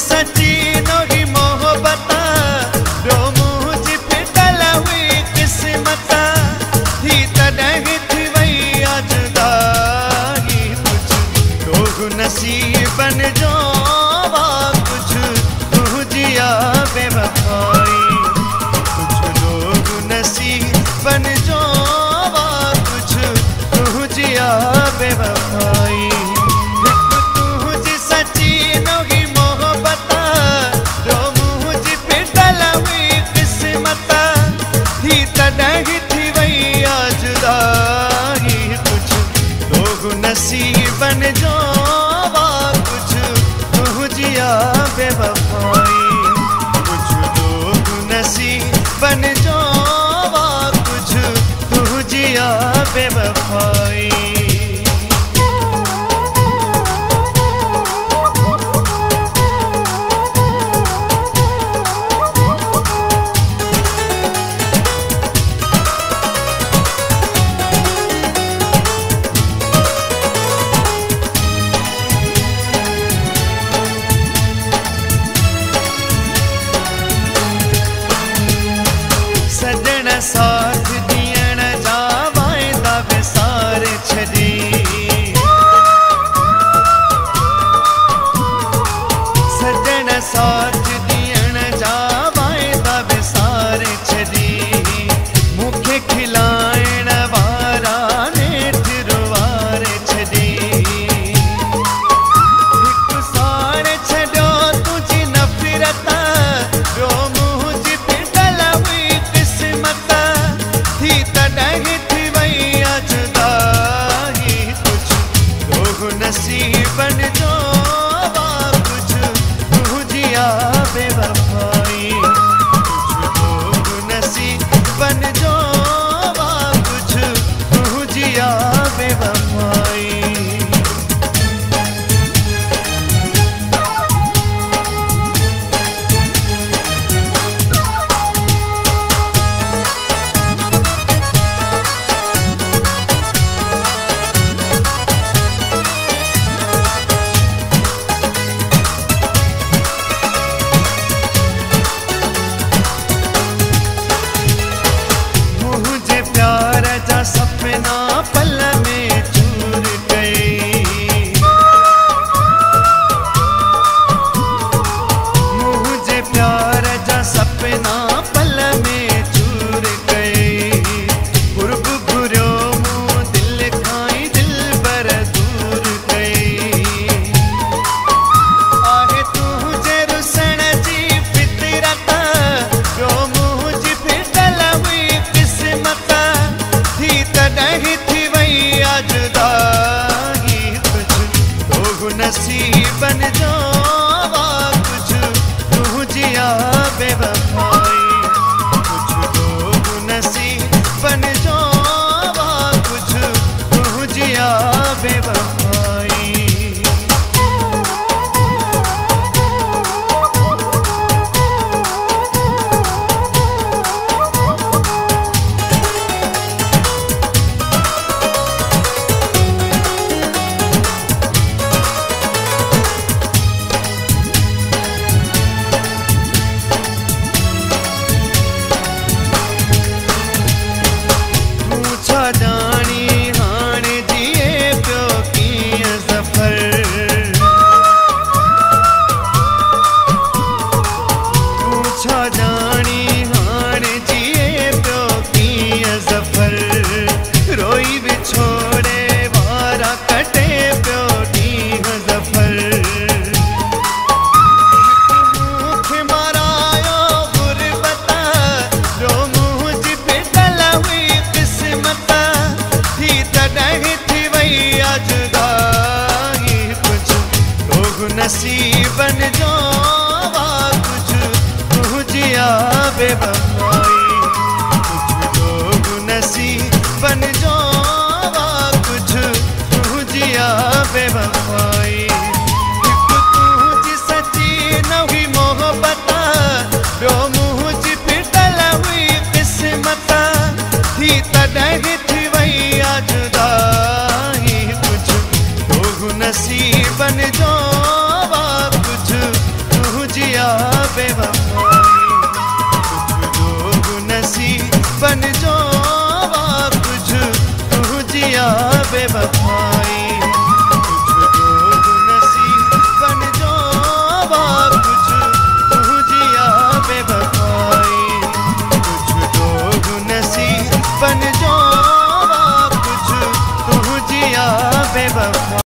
सची नोही मोहब्बत रो मुझ पे डला हुई किस्मत थी तॾहिं थी वई जुदाई कुछ लोग नसीबन जो कुछ तुझिया बेवफाई कुछ लोग नसीबन जो कुछ तुझिया बेवफाई नसीबन जो कुछ तुझिया बेवफाई कुछ लोग नसीबन जो कुछ तुझिया बेवफाई सजन साथ दियण जा वाइदा विसार छॾी सजन साथ दियण जा वाइदा विसार छॾी मूंखे खिलाइण वारा नेठ रुवार छॾी हिकु साड़ छॾियो तुंहिंजी नफ़रत रो नसीबन जो कुछ तुझिया बेवफाई कुछ लोग नसीबन जो कुछ तुझिया बेवफाई सपना पल में चूर गई मुझे प्यार जा सपना पल में चूर गई गुरब घुरियो मूं दिल खाई दिल बर दूर गई आहे तुझे रुसण जी फितरत रो मुझ पे डला हुई किस्मत तॾहिं थी वई जुदाई कुछ लोग नसीबन जो कुछ तुझिया बेवफाई कुछ लोग नसीबन जो कुछ तुझिया बेवफाई जानी हाणे जिए पियो कीअं सफ़र तूं छा जानी हाणे जिए पियो कीअं सफ़र रोई विछोड़े वारा कटे पियो ॾींहं ज़फ़र मूंखे मारायो गुरबत रो मुंहिंजी पे डला हुई किस्मत तॾहिं थी वई जुदाई कुछ लोग नसीबन जो कुछ तुझिया बेवफाई कुछ लोग नसीबन जो कुछ तुझिया बेवफाई हिकु तुझी सची नोही मोहब्बत रो मुझ पे डला हुई किस्मत थी तॾहिं थी वई जुदाई कुछ लोग नसीबन जो कुछ बन जो